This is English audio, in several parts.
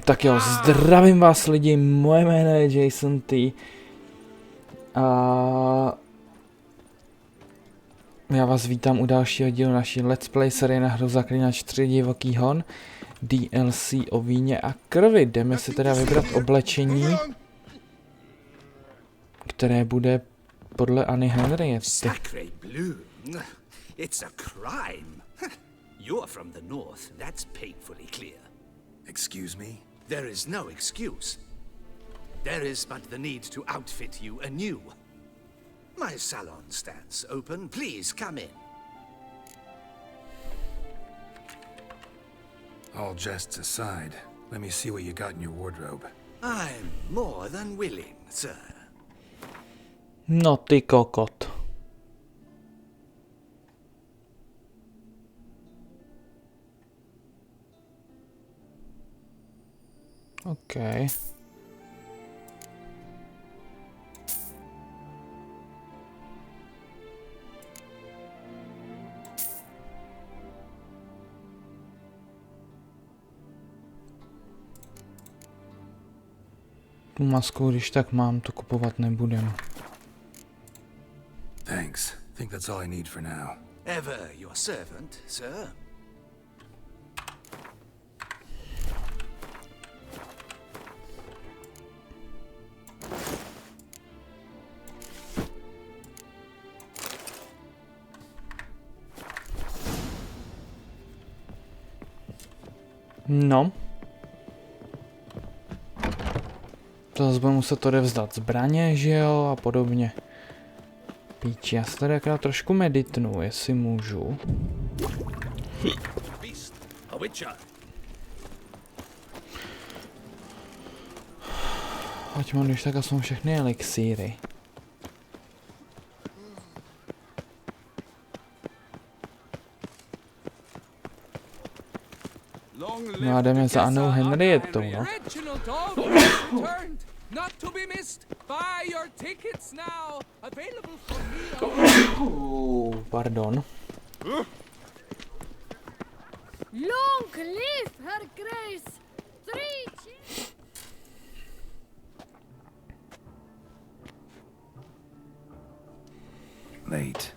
Tak jo, zdravím vás lidi, moje jméno je Jason T. A já vás vítám u dalšího dílu naší Let's Play série na hru Zaklínač 3 Divoký hon, DLC o víně a krvi. Jdeme si teda vybrat oblečení, které bude podle Anny Henriety. It's a crime. You're from the north, that's painfully clear. Excuse me? There is no excuse. There is but the need to outfit you anew. My salon stands open. Please come in. All jests aside, let me see what you got in your wardrobe. I'm more than willing, sir. No ty kokot. Okay. Tu masku, když tak mám, to kupovat nebudem. Thanks. Think that's all I need for now. Ever your servant, sir. No. To zase budu muset odevzdat zbraně, že jo, a podobně. Píči, já se tady akorát trošku meditnu, jestli můžu. Ať mám když tak aspoň všechny elixíry. No a jdeme za Annou Henrietou, no. Pardon. Long live her grace! Late.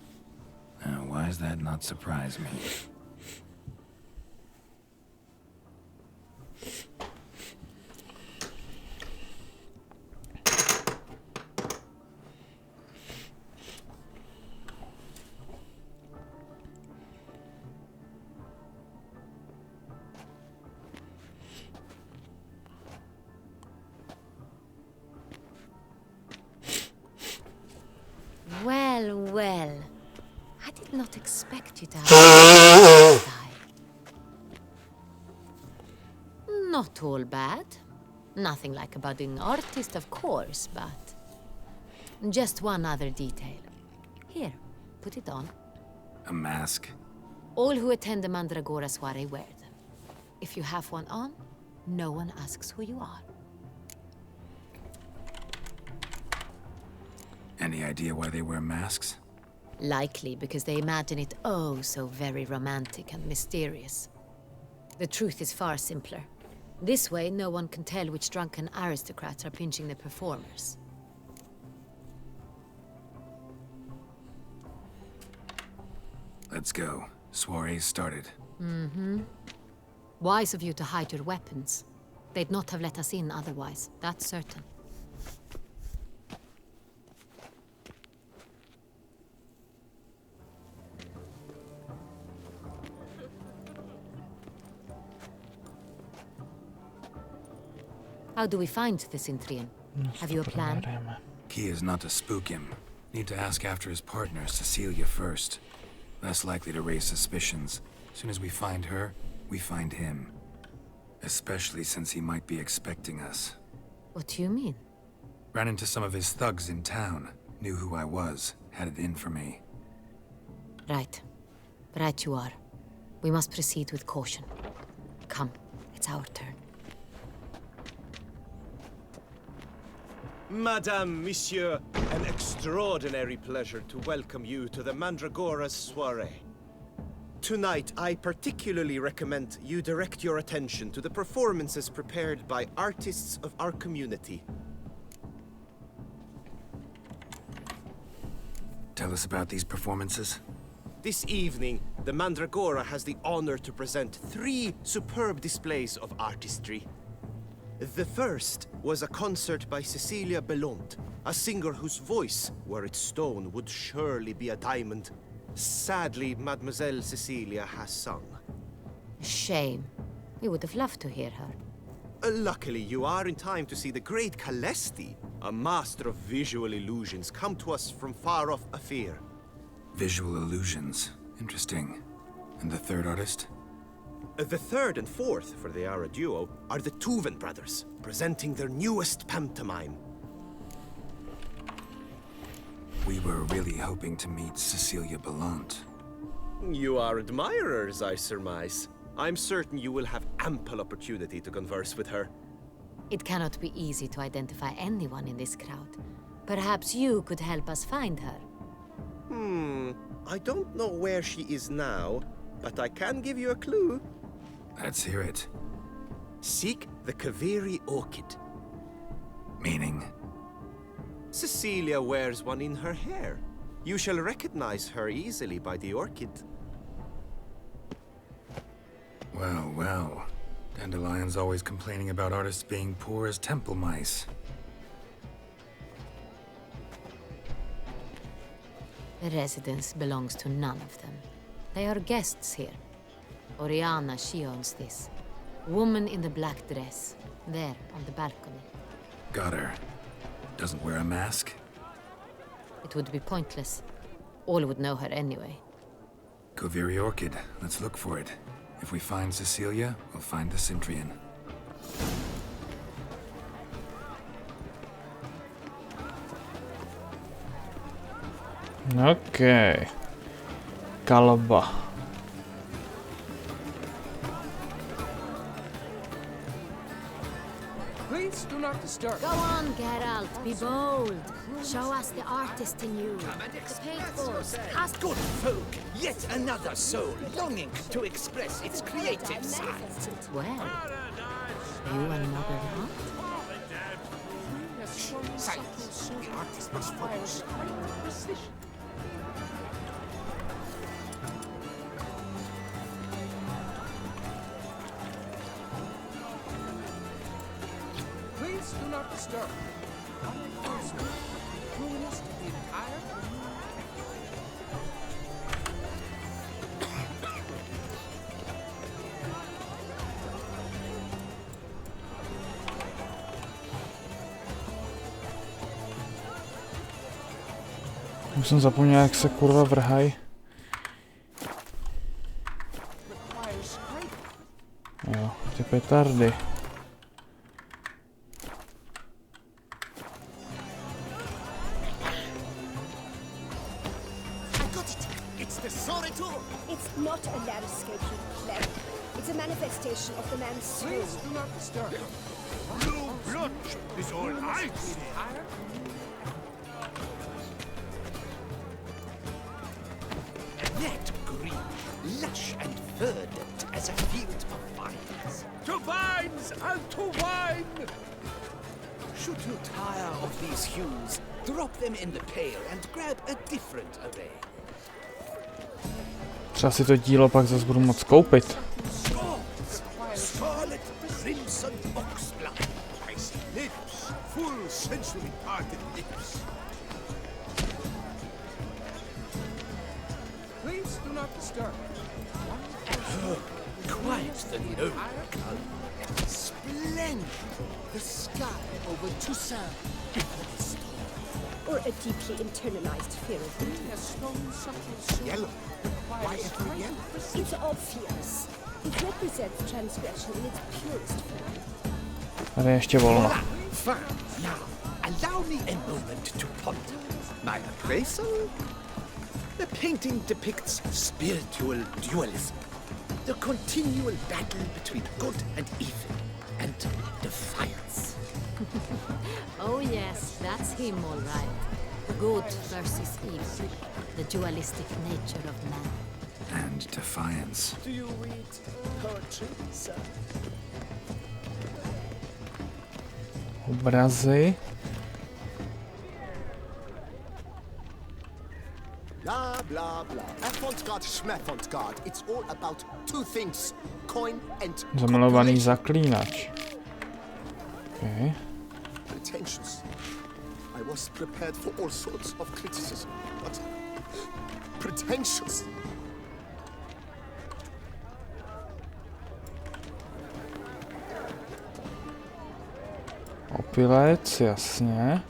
Why does that not surprise me? Well, well. I did not expect you to have a style. Not all bad. Nothing like a budding artist, of course, but just one other detail. Here, put it on. A mask? All who attend the Mandragora soiree wear them. If you have one on, no one asks who you are. Any idea why they wear masks? Likely because they imagine it oh so very romantic and mysterious. The truth is far simpler. This way, no one can tell which drunken aristocrats are pinching the performers. Let's go. Soiree started. Mm-hmm. Wise of you to hide your weapons. They'd not have let us in otherwise, that's certain. How do we find this Intrian? Have you a plan? Key is not to spook him. Need to ask after his partner, Cecilia, first. Less likely to raise suspicions. As soon as we find her, we find him. Especially since he might be expecting us. What do you mean? Ran into some of his thugs in town. Knew who I was. Had it in for me. Right. Right you are. We must proceed with caution. Come, it's our turn. Madame, Monsieur, an extraordinary pleasure to welcome you to the Mandragora's soiree. Tonight, I particularly recommend you direct your attention to the performances prepared by artists of our community. Tell us about these performances. This evening, the Mandragora has the honor to present 3 superb displays of artistry. The first was a concert by Cecilia Bellont, a singer whose voice, were it stone, would surely be a diamond. Sadly, Mademoiselle Cecilia has sung. Shame. We would have loved to hear her. Luckily, you are in time to see the great Kalesti, a master of visual illusions, come to us from far off Afir. Visual illusions. Interesting. And the third artist? The third and fourth, for they are a duo, are the Tuven brothers, presenting their newest pantomime. We were really hoping to meet Cecilia Bellont. You are admirers, I surmise. I'm certain you will have ample opportunity to converse with her. It cannot be easy to identify anyone in this crowd. Perhaps you could help us find her. I don't know where she is now, but I can give you a clue. Let's hear it. Seek the Kaveri orchid. Meaning? Cecilia wears one in her hair. You shall recognize her easily by the orchid. Well, well. Dandelion's always complaining about artists being poor as temple mice. The residence belongs to none of them. They are guests here. Oriana, she owns this. Woman in the black dress. There, on the balcony. Got her. Doesn't wear a mask? It would be pointless. All would know her anyway. Kaveri orchid. Let's look for it. If we find Cecilia, we'll find the Centrian. Okay. Kalba. Please do not disturb. Go on, Geralt, be bold. Show us the artist in you. The paintballs, cast Good folk, yet another soul longing to express its creative side. well. You another art? Silence. The artist must focus. Please do not disturb. Ruinous to the entire. Už jsem zapomněl, jak se kurva vrhaj. Jo, ty petardy. It's not a landscape, you cleric. It's a manifestation of the man's soul. Please do not disturb. Blue blood is all I see. Net green, lush and verdant as a field of vines. To vines and to wine! Should you tire of these hues, drop them in the pail and grab a different array. Třeba si to dílo pak zase budu moc koupit. Scarlet crimson oxblood. I see lips, full sensually parted lips. Please do not disturb. Quite the noble color. Splendid. The sky over Toussaint. Or a deeply internalized fear of it. A stone subtle Yellow. Why every yellow? It's obvious. It represents transgression in its purest form. Tady je ještě volno. Fine. Now, allow me a moment to ponder. My appraisal? The painting depicts spiritual dualism. The continual battle between good and evil, and defiance. Oh yes, that's him all right. Good versus evil. The dualistic nature of man. and defiance. Do you read poetry, sir? Obrazy. Blah, blah, blah. Avant-garde, schmavant-garde. It's all about two things. Coin and Zamilovaný zaklínač. Okay. pretentious. I was prepared for all sorts of criticism, but pretentious. Opilec, jasně.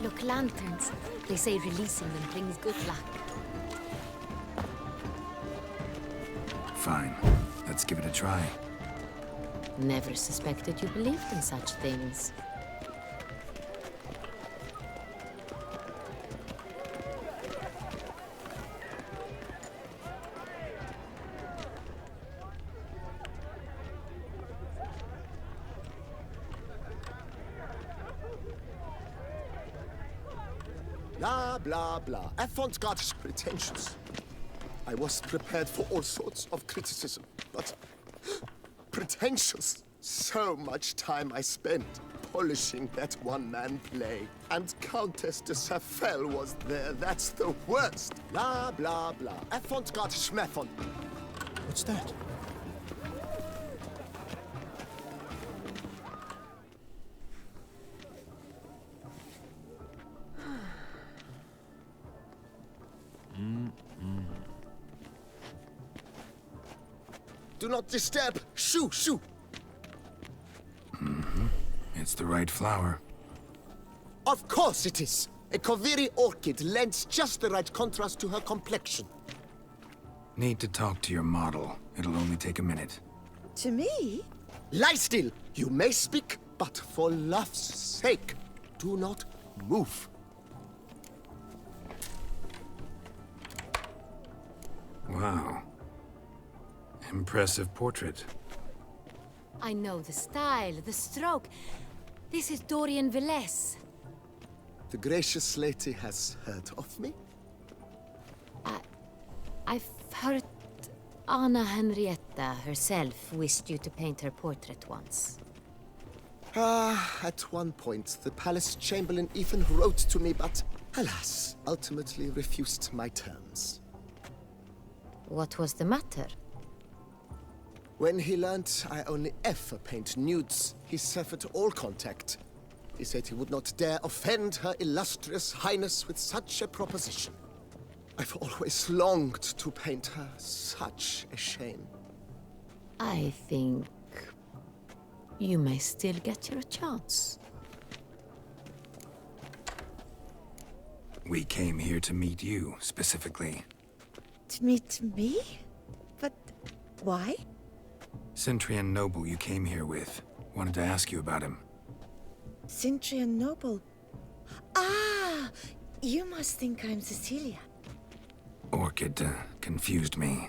Look, lanterns. They say releasing them brings good luck. Fine. Let's give it a try. Never suspected you believed in such things. Blah, blah, blah. Avant-garde is pretentious. I was prepared for all sorts of criticism, but pretentious. So much time I spent polishing that one-man play. And Countess de Safel was there. That's the worst. Blah, blah, blah. Avant-garde schmafon. What's that? Do not disturb. Shoo, shoo. It's the right flower. Of course it is. A Kaviri orchid lends just the right contrast to her complexion. Need to talk to your model. It'll only take a minute. To me? Lie still. You may speak, but for love's sake, do not move. Wow. Impressive portrait. I know the style, the stroke. This is Dorian Velez. The gracious lady has heard of me? I've heard Anna Henrietta herself wished you to paint her portrait once. At one point, the palace chamberlain even wrote to me, but alas, ultimately refused my terms. What was the matter? When he learned I only ever paint nudes, he severed all contact. He said he would not dare offend her illustrious highness with such a proposition. I've always longed to paint her. Such a shame. I think you may still get your chance. We came here to meet you, specifically. To meet me? But why? Centrian noble you came here with. Wanted to ask you about him. Centrian noble. Ah, you must think I'm Cecilia. Orchid confused me.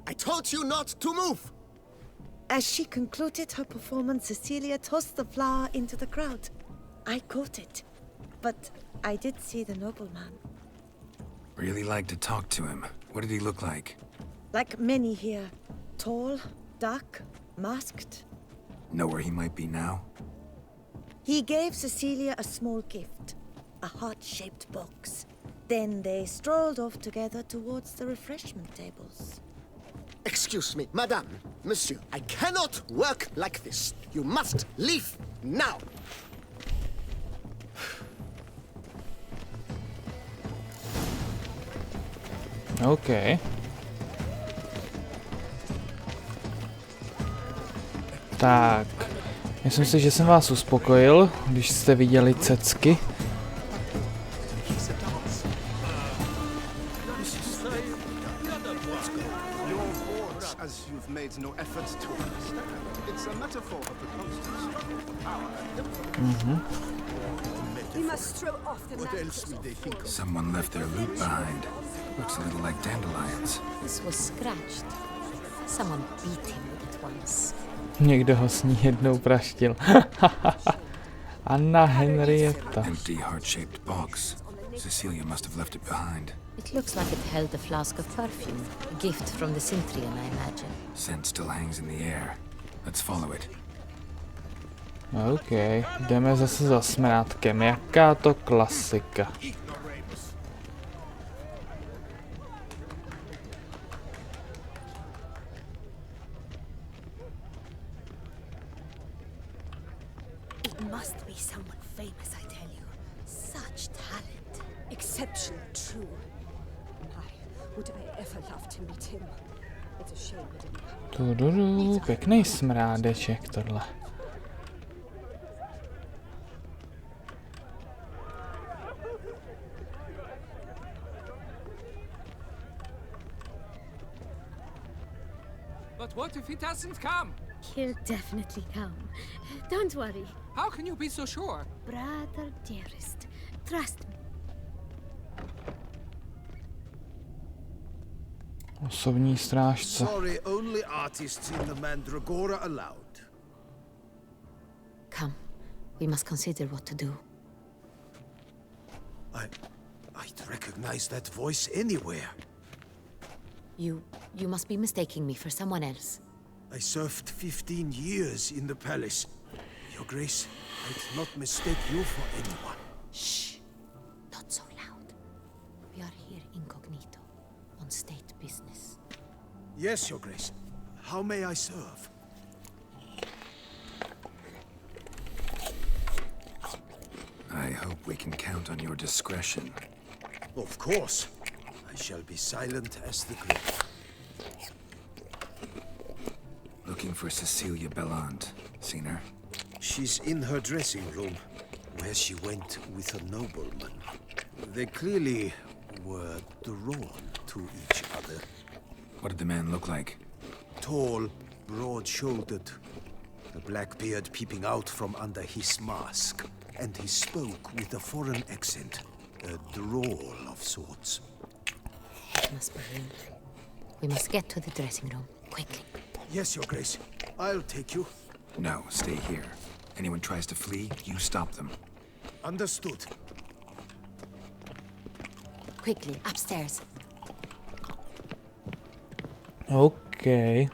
I told you not to move! As she concluded her performance, Cecilia tossed the flower into the crowd. I caught it, but I did see the nobleman. Really like to talk to him. What did he look like? Like many here. Tall, dark, masked. Know where he might be now? He gave Cecilia a small gift, a heart-shaped box. Then they strolled off together towards the refreshment tables. Excuse me, madame, monsieur, I cannot work like this. You must leave now. OK. Tak. Myslím si, že jsem vás uspokojil, když jste viděli cecky. As you've made no effort to understand, it's a metaphor of the constancy of power. We must throw off the What else would they think of? Someone left their loot behind. Looks a little like dandelions. This was scratched. Someone beat him with it once. Někdo ho s ní jednou praštil. Anna Henrietta. Empty heart-shaped box. Cecilia must have left it behind. It looks like it held a flask of perfume. A gift from the Syntrian, I imagine. Scent still hangs in the air. Let's follow it. OK, jdeme zase za smrádkem. Jaká to klasika. It must be someone famous, I tell you. Such talent. Exceptional, true. My, would I ever love to meet him? It's a shame he didn't come. Tududu, pěkný smrádeček tohle. But what if he doesn't come? He'll definitely come. Don't worry. How can you be so sure? Brother dearest, trust me. Osobní strážce. Sorry, only artists in the Mandragora allowed. Come, we must consider what to do. I'd recognize that voice anywhere. You must be mistaking me for someone else. I served 15 years in the palace. Your Grace, I'd not mistake you for anyone. Shh! Not so loud. We are here incognito, on state business. Yes, Your Grace. How may I serve? I hope we can count on your discretion. Of course. I shall be silent as the grave. Looking for Cecilia Bellant. Seen her? She's in her dressing room, where she went with a nobleman. They clearly were drawn to each other. What did the man look like? Tall, broad-shouldered, the black beard peeping out from under his mask. And he spoke with a foreign accent, a drawl of sorts. It must be him. We must get to the dressing room, quickly. Yes, Your Grace. I'll take you. No, stay here. Anyone tries to flee, you stop them. Understood. Quickly, upstairs. OK.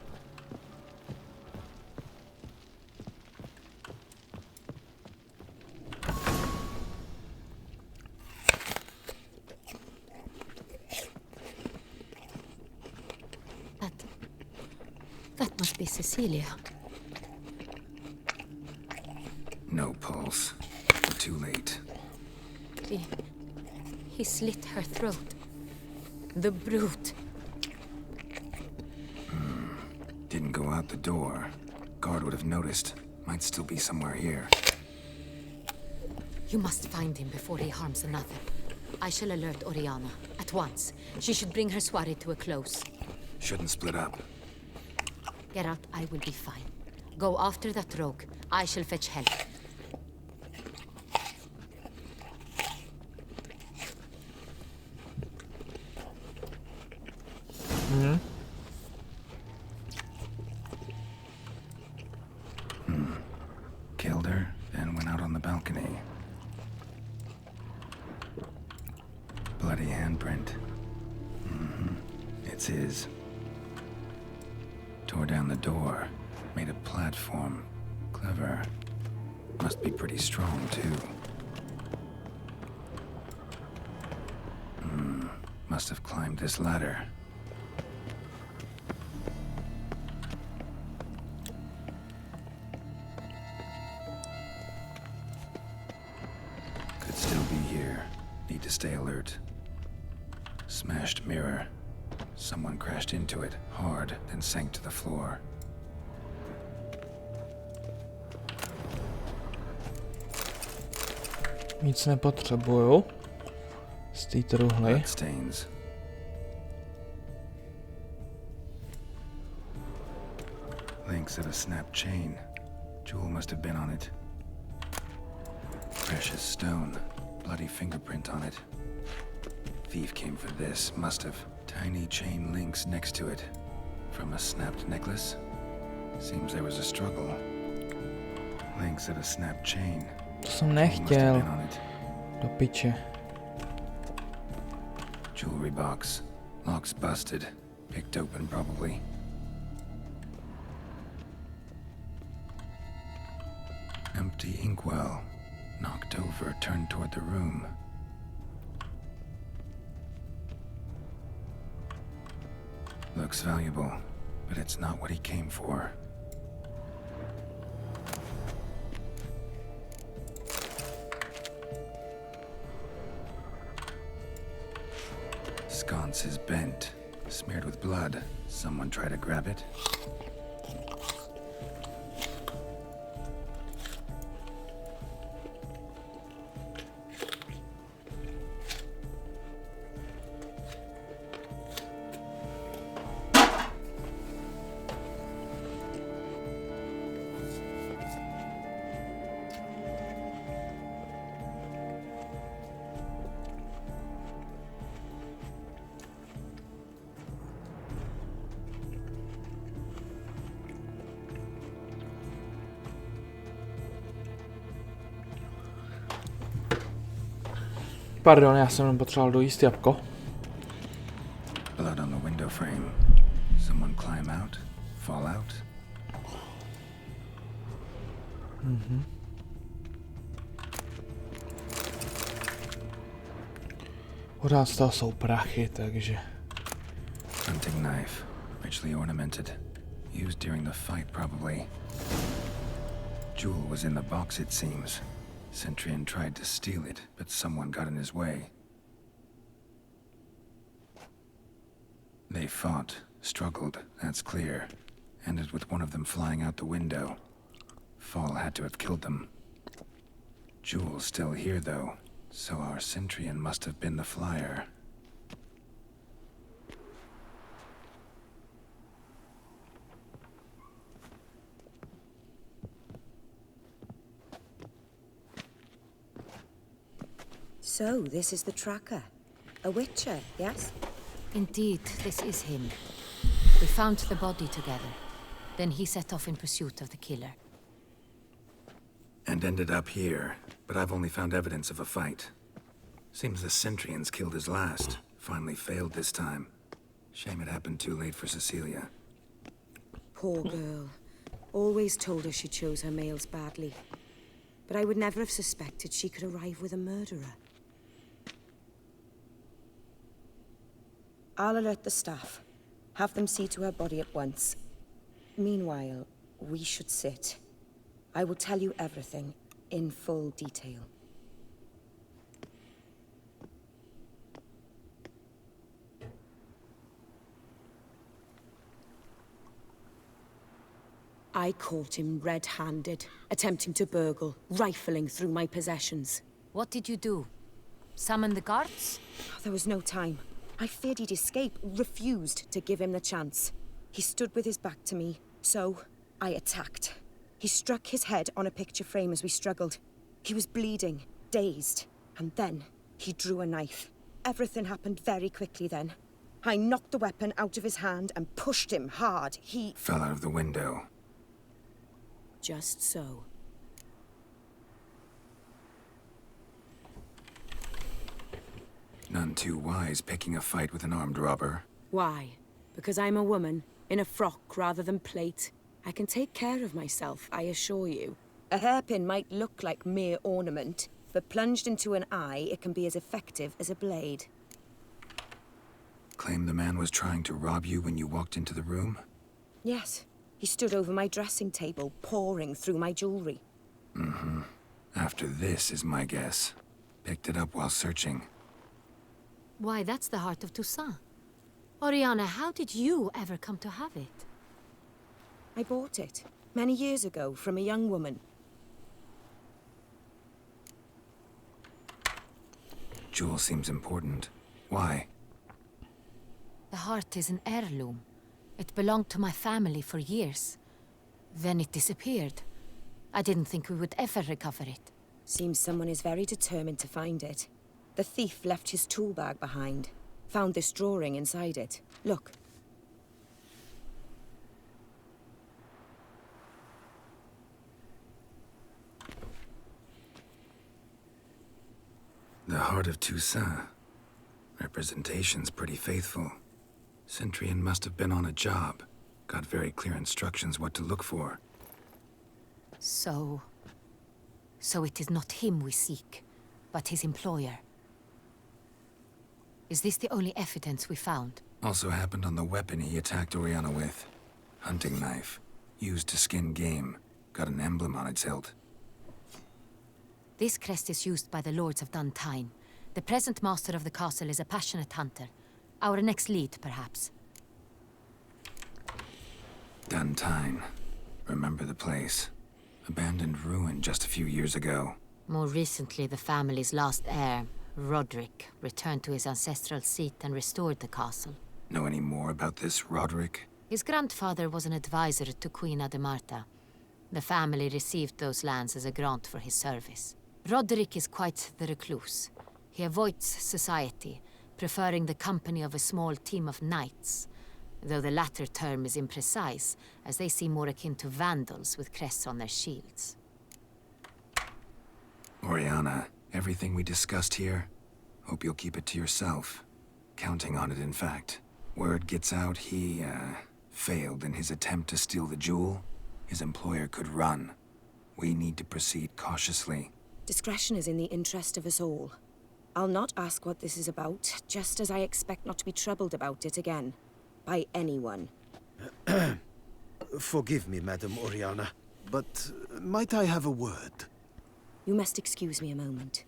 That must be Cecilia. No pulse. We're too late. He slit her throat. The brute. Didn't go out the door. Guard would have noticed. Might still be somewhere here. You must find him before he harms another. I shall alert Oriana at once. She should bring her soirée to a close. Shouldn't split up. Get out, I will be fine. Go after that rogue. I shall fetch help. Killed her, then went out on the balcony. Bloody handprint. It's his. Tore down the door. Made a platform. Clever. Must be pretty strong, too. Must have climbed this ladder. Could still be here. Need to stay alert. Smashed mirror. Someone crashed into it hard, then sank to the floor. Nic nepotřebuju. Z té truhly. Blood stains. Links of a snapped chain. Jewel must have been on it. Precious stone. Bloody fingerprint on it. Thief came for this, must have. Tiny chain links next to it. From a snapped necklace? Seems there was a struggle. Links of a snapped chain. To jsem nechtěl. Do piče. Jewelry box. Lock's busted. Picked open probably. Empty inkwell. Knocked over, turned toward the room. Looks valuable, but it's not what he came for. Sconce is bent, smeared with blood. Someone try to grab it? Pardon, já jsem jenom potřeboval dojíst jabko. Blood on the window frame. Someone climb out? Fall out? Pořád z toho jsou prachy, takže... Hunting knife. Richly ornamented. Used during the fight, probably. Jewel was in the box, it seems. Centurion tried to steal it, but someone got in his way. They fought, struggled, that's clear. Ended with one of them flying out the window. Fall had to have killed them. Jewel's still here, though, so our Centurion must have been the flyer. So, this is the tracker. A witcher, yes? Indeed, this is him. We found the body together. Then he set off in pursuit of the killer. And ended up here, but I've only found evidence of a fight. Seems the Centurions killed his last. Finally failed this time. Shame it happened too late for Cecilia. Poor girl. Always told her she chose her males badly. But I would never have suspected she could arrive with a murderer. I'll alert the staff. Have them see to her body at once. Meanwhile, we should sit. I will tell you everything, in full detail. I caught him red-handed, attempting to burgle, rifling through my possessions. What did you do? Summon the guards? There was no time. I feared he'd escape, refused to give him the chance. He stood with his back to me, so I attacked. He struck his head on a picture frame as we struggled. He was bleeding, dazed, and then he drew a knife. Everything happened very quickly then. I knocked the weapon out of his hand and pushed him hard. He Fell out of the window. Just so. None too wise picking a fight with an armed robber. Why? Because I'm a woman, in a frock rather than plate. I can take care of myself, I assure you. A hairpin might look like mere ornament, but plunged into an eye, it can be as effective as a blade. Claim the man was trying to rob you when you walked into the room? Yes. He stood over my dressing table, pouring through my jewelry. Mm-hmm. After this is my guess. Picked it up while searching. Why, that's the heart of Toussaint. Oriana, how did you ever come to have it? I bought it, many years ago, from a young woman. Jewel seems important. Why? The heart is an heirloom. It belonged to my family for years. Then it disappeared. I didn't think we would ever recover it. Seems someone is very determined to find it. The thief left his tool bag behind. Found this drawing inside it. Look. Part of Toussaint. Representation's pretty faithful. Centurion must have been on a job. Got very clear instructions what to look for. So it is not him we seek, but his employer. Is this the only evidence we found? Also happened on the weapon he attacked Oriana with. Hunting knife. Used to skin game. Got an emblem on its hilt. This crest is used by the Lords of Duntine. The present master of the castle is a passionate hunter. Our next lead, perhaps. Duntine. Remember the place. Abandoned ruin just a few years ago. More recently, the family's last heir, Roderick, returned to his ancestral seat and restored the castle. Know any more about this Roderick? His grandfather was an advisor to Queen Ademarta. The family received those lands as a grant for his service. Roderick is quite the recluse. He avoids society, preferring the company of a small team of knights, though the latter term is imprecise, as they seem more akin to vandals with crests on their shields. Oriana, everything we discussed here, hope you'll keep it to yourself. Counting on it, in fact. Word gets out he, failed in his attempt to steal the jewel. His employer could run. We need to proceed cautiously. Discretion is in the interest of us all. I'll not ask what this is about, just as I expect not to be troubled about it again. By anyone. Forgive me, Madam Oriana, but might I have a word? You must excuse me a moment.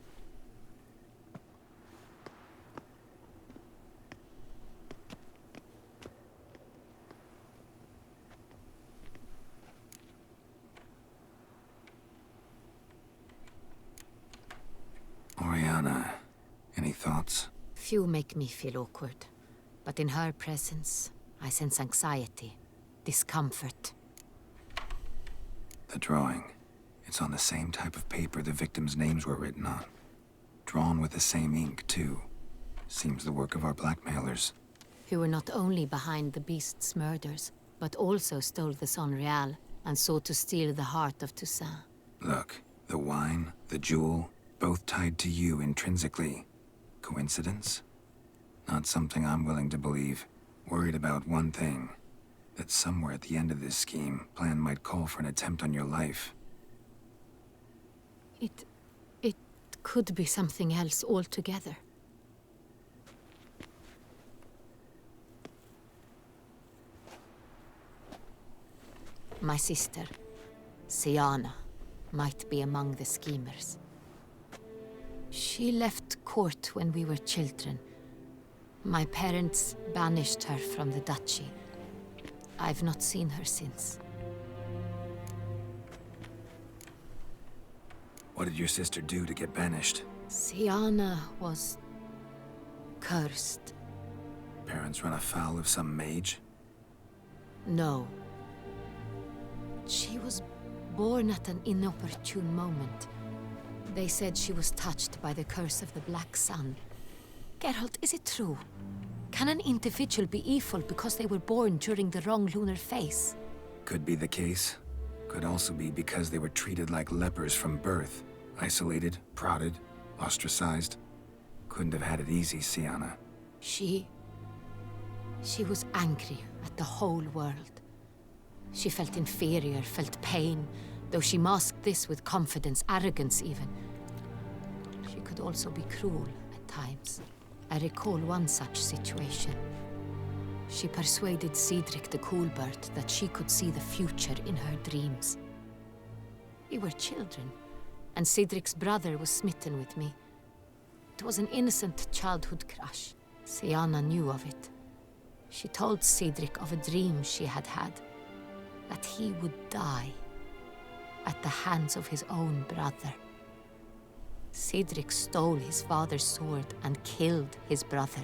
Oriana, any thoughts? Few make me feel awkward, but in her presence, I sense anxiety, discomfort. The drawing. It's on the same type of paper the victims' names were written on. Drawn with the same ink, too. Seems the work of our blackmailers. Who were not only behind the beast's murders, but also stole the Son Real and sought to steal the heart of Toussaint. Look, the wine, the jewel, both tied to you intrinsically. Coincidence? Not something I'm willing to believe. Worried about one thing. That somewhere at the end of this scheme, plan might call for an attempt on your life. It could be something else altogether. My sister, Siana, might be among the schemers. She left court when we were children. My parents banished her from the duchy. I've not seen her since. What did your sister do to get banished? Siana was cursed. Parents run afoul of some mage? No. She was born at an inopportune moment. They said she was touched by the curse of the Black Sun. Geralt, is it true? Can an individual be evil because they were born during the wrong lunar phase? Could be the case. Could also be because they were treated like lepers from birth. Isolated, prodded, ostracized. Couldn't have had it easy, Siana. She was angry at the whole world. She felt inferior, felt pain, though she masked this with confidence, arrogance even. She could also be cruel at times. I recall one such situation. She persuaded Cedric the Coolbird that she could see the future in her dreams. We were children, and Cedric's brother was smitten with me. It was an innocent childhood crush. Siana knew of it. She told Cedric of a dream she had had, that he would die at the hands of his own brother. Cedric stole his father's sword and killed his brother.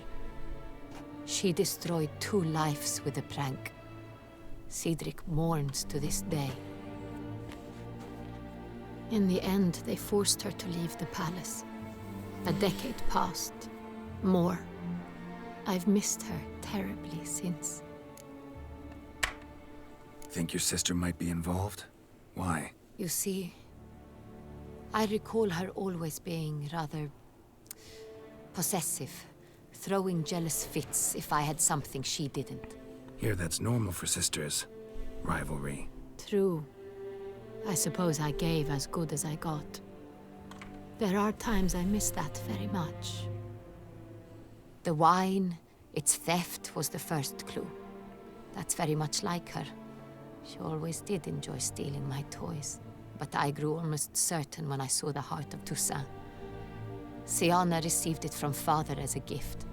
She destroyed 2 lives with a prank. Cedric mourns to this day. In the end, they forced her to leave the palace. A decade passed. More. I've missed her terribly since. Think your sister might be involved? Why? You see, I recall her always being rather Possessive, throwing jealous fits if I had something she didn't. Here, that's normal for sisters. Rivalry. True. I suppose I gave as good as I got. There are times I miss that very much. The wine, its theft, was the first clue. That's very much like her. She always did enjoy stealing my toys. But I grew almost certain when I saw the heart of Toussaint. Sienna received it from father as a gift.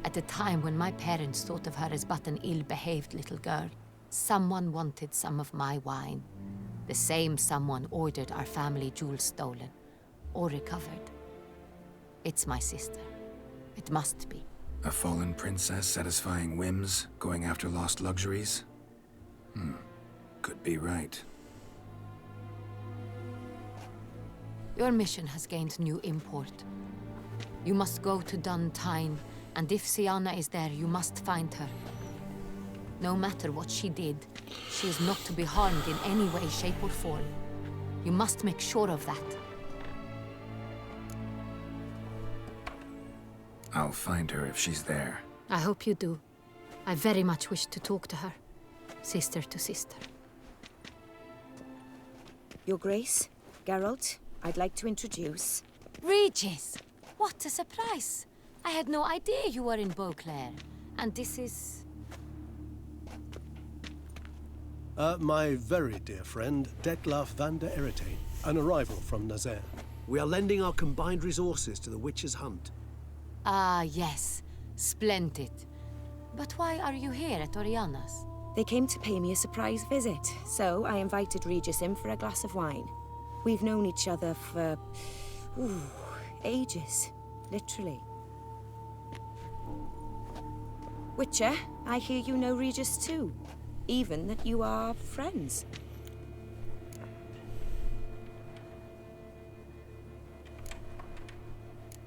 At a time when my parents thought of her as but an ill-behaved little girl. Someone wanted some of my wine. The same someone ordered our family jewels stolen. Or recovered. It's my sister. It must be. A fallen princess satisfying whims, going after lost luxuries? Could be right. Your mission has gained new import. You must go to Duntine, and if Sienna is there, you must find her. No matter what she did, she is not to be harmed in any way, shape, or form. You must make sure of that. I'll find her if she's there. I hope you do. I very much wish to talk to her. Sister to sister. Your Grace, Geralt, I'd like to introduce... Regis! What a surprise! I had no idea you were in Beauclair. And this is... My very dear friend, Detlef van der Eretain, an arrival from Nazaire. We are lending our combined resources to the Witch's Hunt. Ah, yes. Splendid. But why are you here at Oriana's? They came to pay me a surprise visit, so I invited Regis in for a glass of wine. We've known each other for... ages. Literally. Witcher, I hear you know Regis too. Even that you are friends.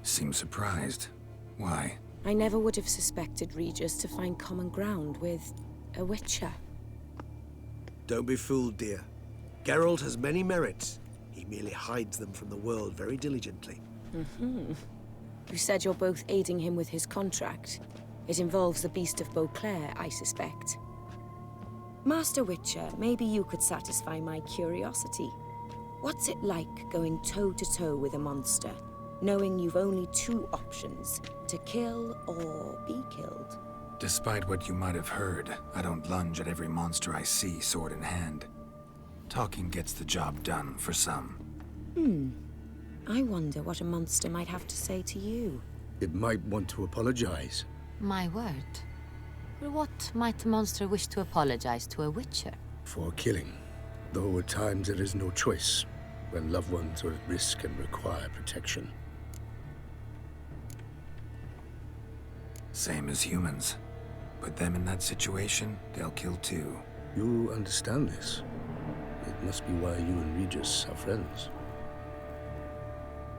Seem surprised. Why? I never would have suspected Regis to find common ground with a Witcher. Don't be fooled, dear. Geralt has many merits. He merely hides them from the world very diligently. You said you're both aiding him with his contract. It involves the Beast of Beauclair, I suspect. Master Witcher, maybe you could satisfy my curiosity. What's it like going toe-to-toe with a monster, knowing you've only two options, to kill or be killed? Despite what you might have heard, I don't lunge at every monster I see sword in hand. Talking gets the job done for some. I wonder what a monster might have to say to you. It might want to apologize. My word. For what might a monster wish to apologize to a Witcher? For killing. Though at times there is no choice, when loved ones are at risk and require protection. Same as humans. Put them in that situation, they'll kill too. You understand this. It must be why you and Regis are friends.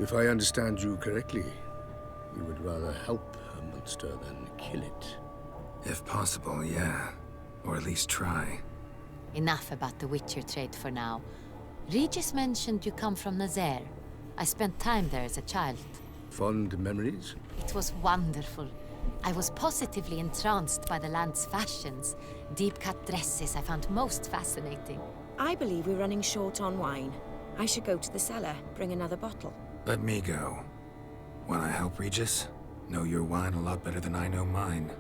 If I understand you correctly, you would rather help a monster than kill it. If possible, yeah. Or at least try. Enough about the Witcher trade for now. Regis mentioned you come from Nazaire. I spent time there as a child. Fond memories? It was wonderful. I was positively entranced by the land's fashions. Deep-cut dresses I found most fascinating. I believe we're running short on wine. I should go to the cellar, bring another bottle. Let me go. When I help Regis, know your wine a lot better than I know mine.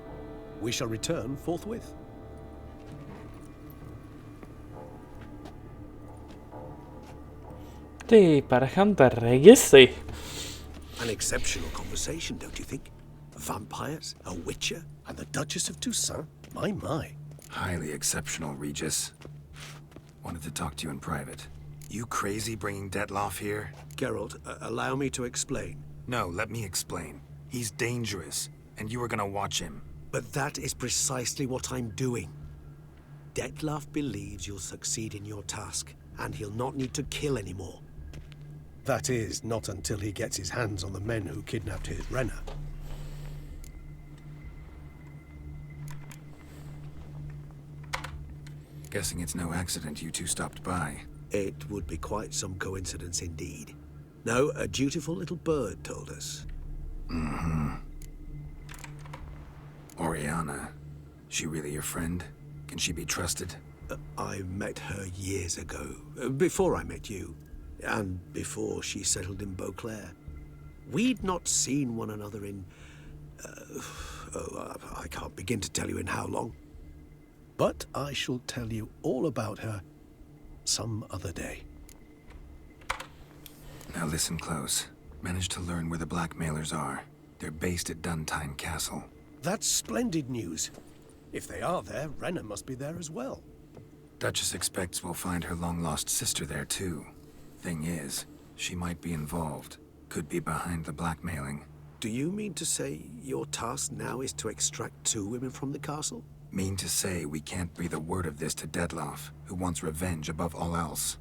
We shall return forthwith. Ty, parchante Regisy. An exceptional conversation, don't you think? Vampires, a Witcher, and the Duchess of Toussaint? My. Highly exceptional, Regis. Wanted to talk to you in private. You crazy bringing Detlef here? Geralt, allow me to explain. No, let me explain. He's dangerous, and you were gonna watch him. But that is precisely what I'm doing. Detlef believes you'll succeed in your task, and he'll not need to kill anymore. That is, not until he gets his hands on the men who kidnapped his Renner. Guessing it's no accident you two stopped by. It would be quite some coincidence indeed. No, a dutiful little bird told us. Oriana, she really your friend? Can she be trusted? I met her years ago, before I met you, and before she settled in Beauclair. We'd not seen one another in... I can't begin to tell you in how long. But I shall tell you all about her some other day. Now listen close. Managed to learn where the blackmailers are. They're based at Duntine Castle. That's splendid news. If they are there, Renna must be there as well. Duchess expects we'll find her long-lost sister there, too. Thing is, she might be involved. Could be behind the blackmailing. Do you mean to say your task now is to extract 2 women from the castle? Mean to say we can't breathe a word of this to Detloff, who wants revenge above all else.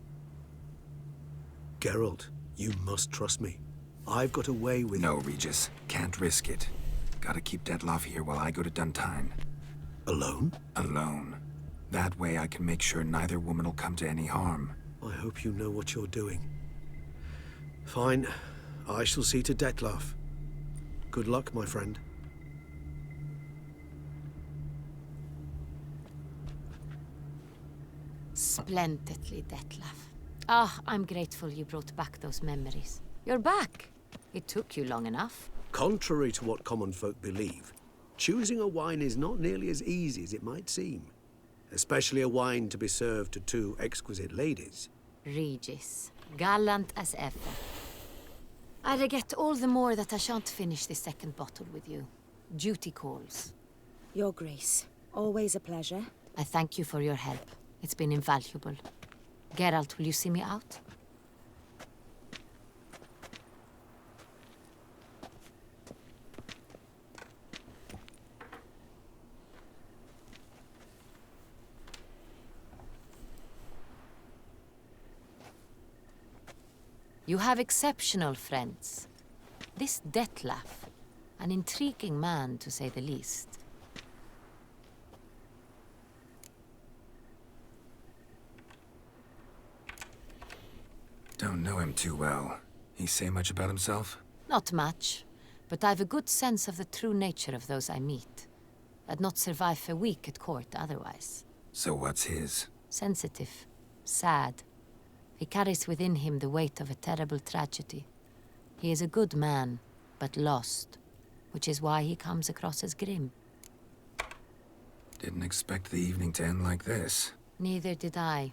Geralt, you must trust me. I've got a way with... No, Regis. Can't risk it. Gotta keep Detloff here while I go to Duntine. Alone? Alone. That way I can make sure neither woman will come to any harm. I hope you know what you're doing. Fine. I shall see to Detloff. Good luck, my friend. Splendidly, Detloff. Ah, I'm grateful you brought back those memories. You're back. It took you long enough. Contrary to what common folk believe, choosing a wine is not nearly as easy as it might seem. Especially a wine to be served to 2 exquisite ladies. Regis, gallant as ever. I regret all the more that I shan't finish this second bottle with you. Duty calls. Your Grace, always a pleasure. I thank you for your help. It's been invaluable. Geralt, will you see me out? You have exceptional friends. This Detloff, an intriguing man to say the least. Don't know him too well. He say much about himself? Not much, but I've a good sense of the true nature of those I meet. I'd not survive a week at court otherwise. So what's his? Sensitive, sad. He carries within him the weight of a terrible tragedy. He is a good man, but lost, which is why he comes across as grim. Didn't expect the evening to end like this. Neither did I.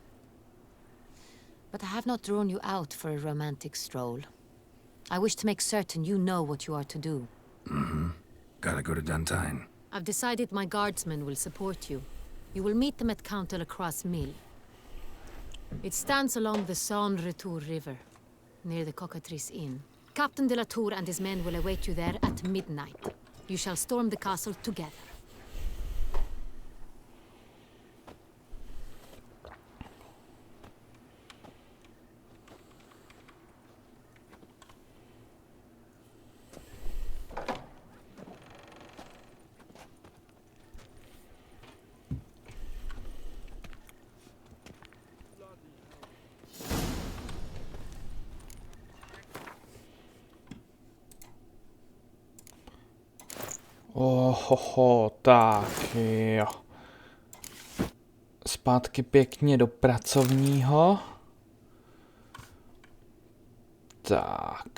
But I have not drawn you out for a romantic stroll. I wish to make certain you know what you are to do. Mm-hmm. Gotta go to Duntine. I've decided my guardsmen will support you. You will meet them at Count de la Croix's mill. It stands along the Saône-Retour River, near the Cockatrice Inn. Captain de la Tour and his men will await you there at midnight. You shall storm the castle together. Ohoho, tak jo. Zpátky pěkně do pracovního. Tak.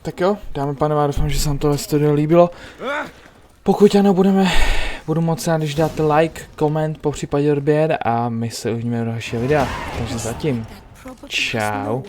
Tak jo, dámy a pánové, doufám, že se vám tohle studio líbilo. Pokud ano, budu moc rád, když dáte like, koment, popřípadě odběr a my se uvidíme do dalšího videa. Takže zatím. Čau.